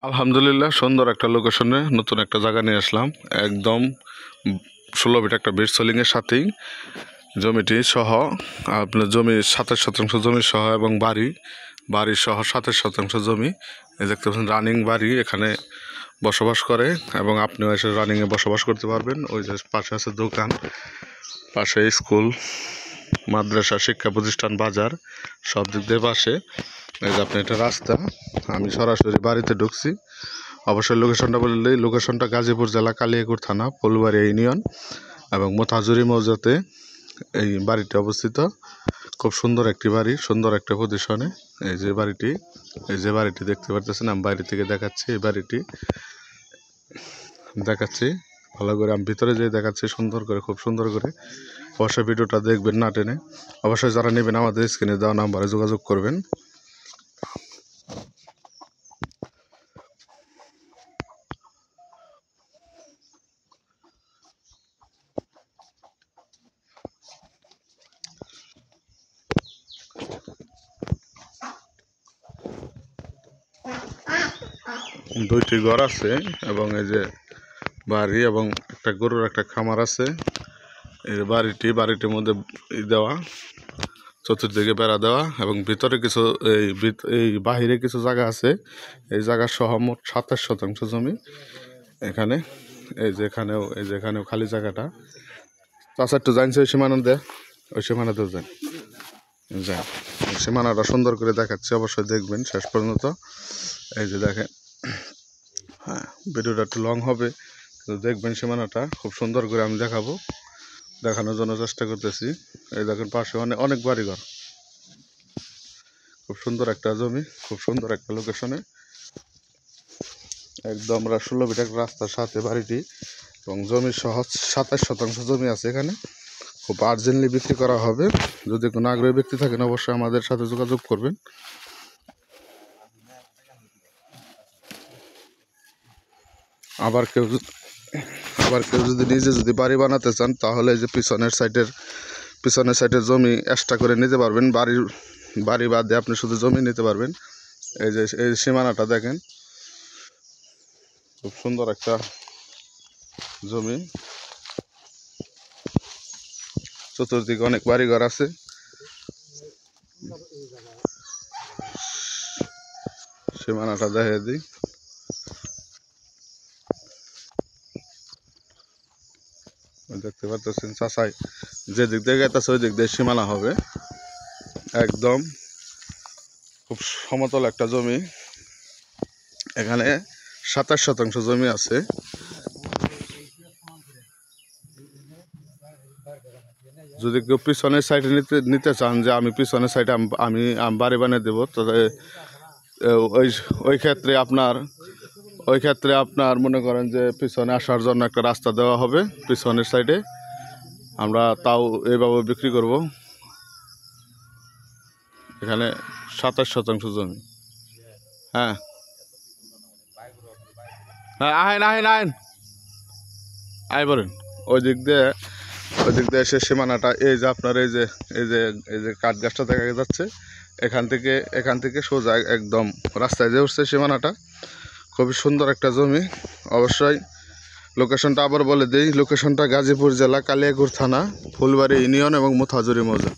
আলহামদুলিল্লাহ সুন্দর একটা লোকেশনে নতুন একটা জায়গা নিয়ে আসলাম। একদম 16 ফিট একটা বিট সোলিংয়ের সাথেই জমিটি সহ আপনার জমি 27% জমি সহ এবং বাড়ি সহ 27% জমি। এই দেখতে পাচ্ছেন রানিং বাড়ি, এখানে বসবাস করে এবং আপনিও এসে রানিংয়ে বসবাস করতে পারবেন। ওই যে পাশে আছে দোকান, পাশে স্কুল, মাদ্রাসা, শিক্ষা প্রতিষ্ঠান, বাজার, সব দিক দিয়ে পাশে। এই যে আপনি এটা রাস্তা, আমি সরাসরি বাড়িতে ঢুকছি। অবশ্যই লোকেশনটা বললেই, লোকেশনটা গাজীপুর জেলা, কালিয়াকৈর থানা, ফুলবাড়ি ইউনিয়ন এবং মোথাজুরি মৌজাতে এই বাড়িটি অবস্থিত। খুব সুন্দর একটি বাড়ি, সুন্দর একটা পজিশনে এই যে বাড়িটি দেখতে পারতেছেন। আমি বাইরে থেকে দেখাচ্ছি, এই বাড়িটি দেখাচ্ছি ভালো করে, আমি ভিতরে যেয়ে দেখাচ্ছি সুন্দর করে, খুব সুন্দর করে। অবশ্যই ভিডিওটা দেখবেন না টেনে। অবশ্যই যারা নেবেন আমাদের স্ক্রিনে দেওয়া নাম্বারে যোগাযোগ করবেন। দুইটি ঘর আছে এবং এই যে বাড়ি এবং একটা গরুর একটা খামার আছে। এই বাড়িটির মধ্যে দেওয়া, চতুর্দিকে বেড়া দেওয়া এবং ভিতরে কিছু এই বাহিরে কিছু জায়গা আছে। এই জায়গা সহ মোট 27% জমি এখানে। এই যেখানেও খালি জায়গাটা চাষা একটু জানছে, ওই সীমানা দেয়, ওই সীমানাতেও যান। সীমানাটা সুন্দর করে দেখাচ্ছি, অবশ্যই দেখবেন শেষ পর্যন্ত। এই যে দেখেন, হ্যাঁ ভিডিওটা একটু লং হবে কিন্তু দেখবেন সীমানাটা খুব সুন্দর করে আমি দেখানোর জন্য চেষ্টা করতেছি। এই দেখেন পাশে অনেক বাড়িঘর, খুব সুন্দর একটা জমি, খুব সুন্দর একটা লোকেশনে, একদম 16 ফিট একটা রাস্তার সাথে বাড়িটি এবং জমি সহ 27% জমি আছে এখানে। খুব আর্জেন্টলি বিক্রি করা হবে। যদি কোনো আগ্রহী ব্যক্তি থাকেন অবশ্যই আমাদের সাথে যোগাযোগ করবেন। আবার কেউ যদি নিজে বাড়ি বানাতে চান তাহলে যে পিছনের সাইডের জমি এক্সট্রা করে নিতে পারবেন। বাড়ি বাদে আপনি শুধু জমি নিতে পারবেন। এই সীমানাটা দেখেন, খুব সুন্দর একটা জমি, চতুর্দিকে অনেক বাড়িঘর আছে। সীমানাটা দেখে দিই, দেখতে পাচ্ছেন চাষাই যে দিক দিয়ে গেছে ওই দিক দিয়ে সীমানা হবে। একদম খুব সমতল একটা জমি, এখানে 27% জমি আছে। যদি কেউ পিছনের সাইডে নিতে চান যে আমি পিছনের সাইডে আমি বাড়ি বানিয়ে দেবো, তাহলে ওই ক্ষেত্রে আপনার মনে করেন যে পিছনে আসার জন্য একটা রাস্তা দেওয়া হবে পিছনের সাইডে, আমরা তাও এইভাবে বিক্রি করব। এখানে 27% জমি। হ্যাঁ আহেন আয় বলেন। ওই দিক দিয়ে এসে সীমানাটা, এই যে আপনার এই যে কাঠ গাছটা দেখা যাচ্ছে, এখান থেকে সোজা একদম রাস্তায় যে উঠছে সীমানাটা। খুবই সুন্দর একটা জমি। অবশ্যই লোকেশনটা আবার বলে দিই, লোকেশনটা গাজীপুর জেলা, কালিয়াকৈর থানা, ফুলবাড়ি ইউনিয়ন এবং মোথাজুরি মৌজা,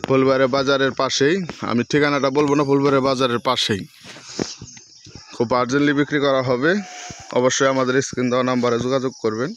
ফুলবাড়ি বাজারের পাশেই। আমি ঠিকানাটা বলবো না, ফুলবাড়ি বাজারের পাশেই। খুব আর্জেন্টলি বিক্রি করা হবে। অবশ্যই আমাদের স্ক্রিন দেওয়া নাম্বারে যোগাযোগ করবেন।